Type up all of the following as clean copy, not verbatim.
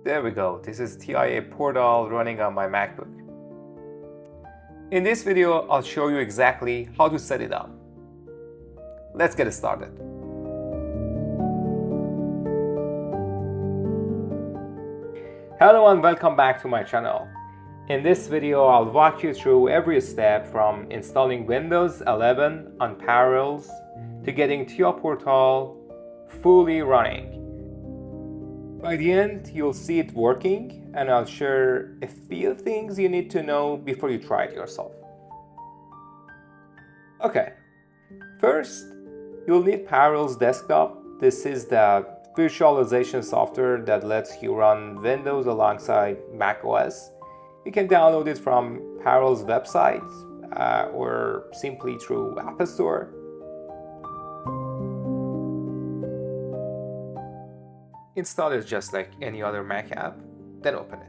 There we go, this is TIA Portal running on my MacBook. In this video, I'll show you exactly how to set it up. Let's get started. Hello and welcome back to my channel. In this video, I'll walk you through every step from installing Windows 11 on Parallels to getting TIA Portal fully running. By the end, you'll see it working, and I'll share a few things you need to know before you try it yourself. Okay, first, you'll need Parallels Desktop. This is the virtualization software that lets you run Windows alongside macOS. You can download it from Parallels website or simply through App Store. Install it just like any other Mac app, then open it.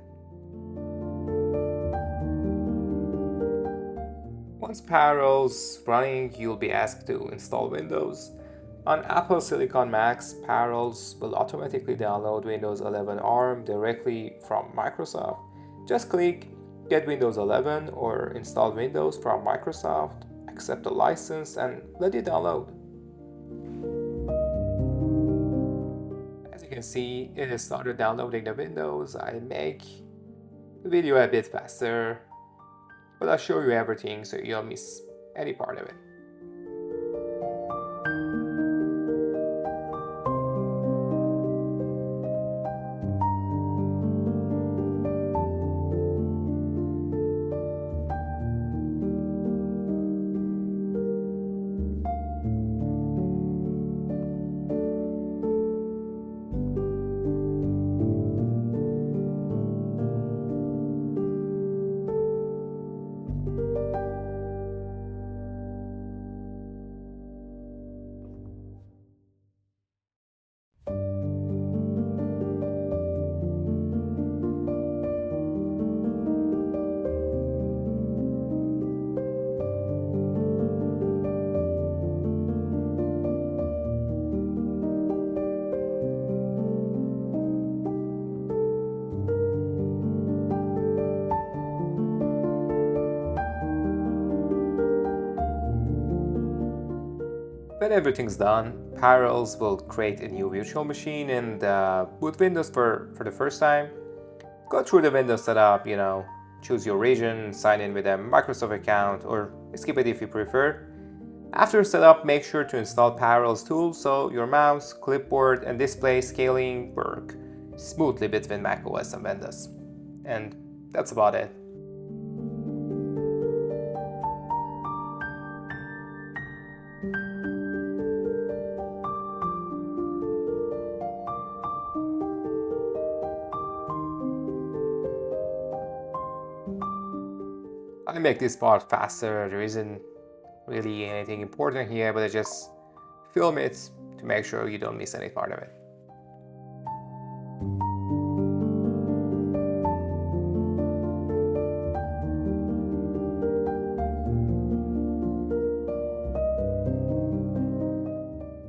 Once Parallels running, you'll be asked to install Windows. On Apple Silicon Macs, Parallels will automatically download Windows 11 ARM directly from Microsoft. Just click Get Windows 11 or Install Windows from Microsoft, accept the license, and let it download. See, it has started downloading the Windows. I make the video a bit faster, but I'll show you everything so you don't miss any part of it. When everything's done, Parallels will create a new virtual machine and boot Windows for the first time. Go through the Windows setup, choose your region, sign in with a Microsoft account, or skip it if you prefer. After setup, make sure to install Parallels tools so your mouse, clipboard, and display scaling work smoothly between macOS and Windows. And that's about it. I make this part faster. There isn't really anything important here, but I just film it to make sure you don't miss any part of it.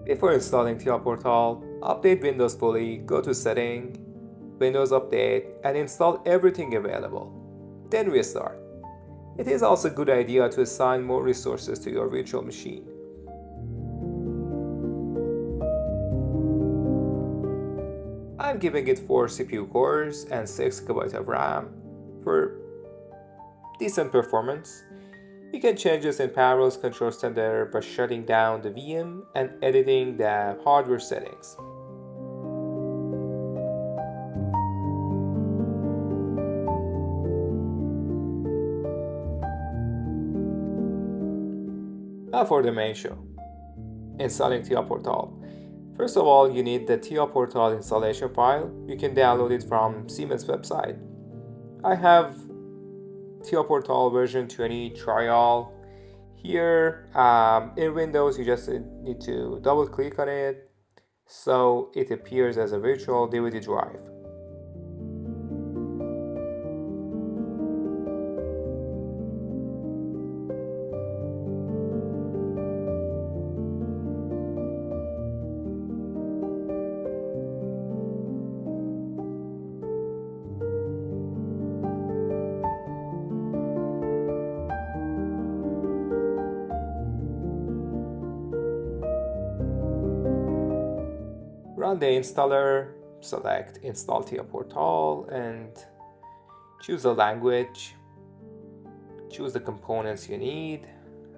Before installing TIA Portal, update Windows fully, go to Setting, Windows Update, and install everything available. Then restart. It is also a good idea to assign more resources to your virtual machine. I'm giving it 4 CPU cores and 6 GB of RAM for decent performance. You can change this in Parallels Control Center by shutting down the VM and editing the hardware settings. Now for the main show, installing TIA Portal. First of all, you need the TIA Portal installation file. You can download it from Siemens website. I have TIA Portal version 20 trial. Here in Windows, you just need to double click on it so it appears as a virtual DVD drive. Run the installer, select Install TIA Portal and choose the language. Choose the components you need.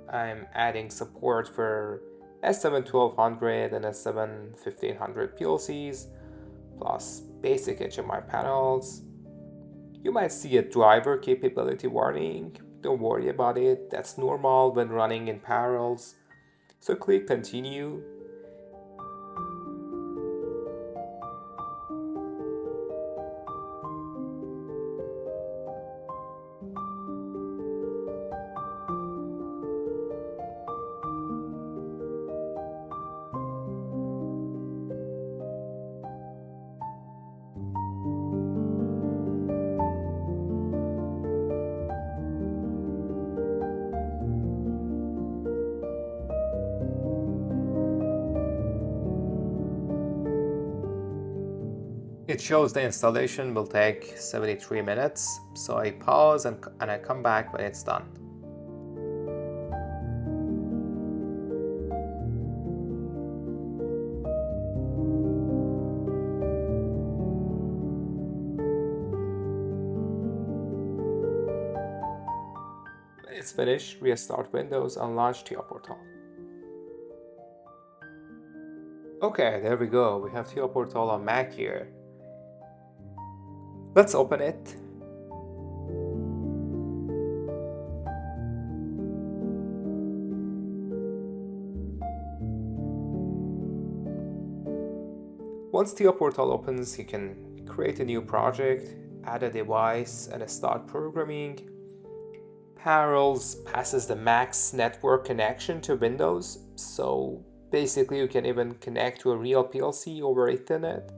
I'm adding support for S7-1200 and S7-1500 PLCs, plus basic HMI panels. You might see a driver capability warning. Don't worry about it, that's normal when running in parallels. So click Continue. It shows the installation will take 73 minutes, so I pause and I come back when it's done. When it's finished, restart Windows and launch TIA Portal. Okay, there we go. We have TIA Portal on Mac here. Let's open it. Once TIA Portal opens, you can create a new project, add a device, and start programming. Parallels passes the Mac's network connection to Windows, so basically you can even connect to a real PLC over Ethernet.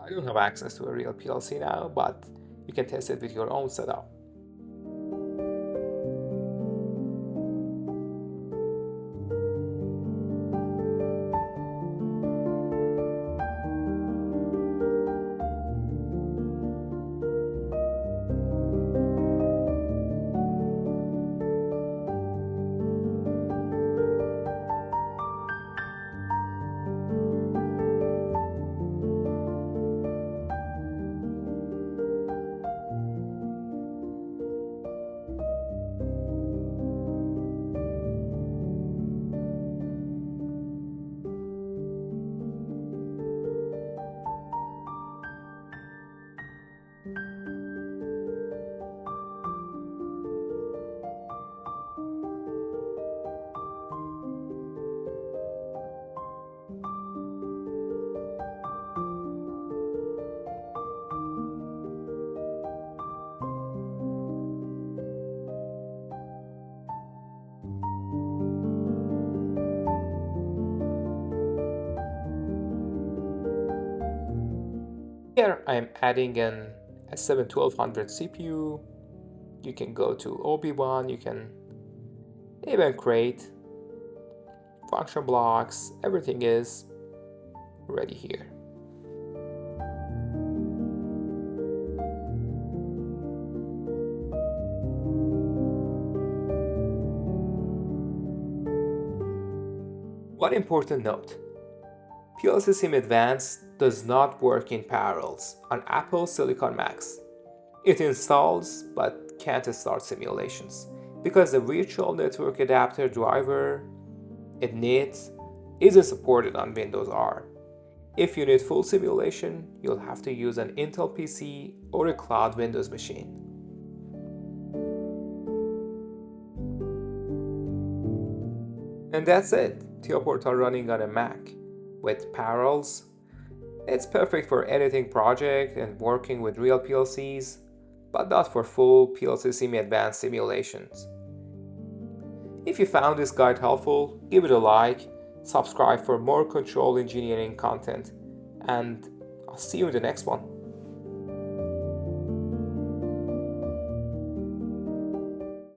I don't have access to a real PLC now, but you can test it with your own setup. Here I'm adding an S7-1200 CPU. You can go to OB1, you can even create function blocks. Everything is ready here. One important note. PLCSIM Advanced does not work in parallels on Apple Silicon Macs. It installs but can't start simulations because the virtual network adapter driver it needs isn't supported on Windows R. If you need full simulation, you'll have to use an Intel PC or a cloud Windows machine. And that's it, TIA Portal running on a Mac. With parallels, it's perfect for editing projects and working with real PLCs, but not for full PLCSIM Advanced simulations. If you found this guide helpful, give it a like, subscribe for more control engineering content, and I'll see you in the next one.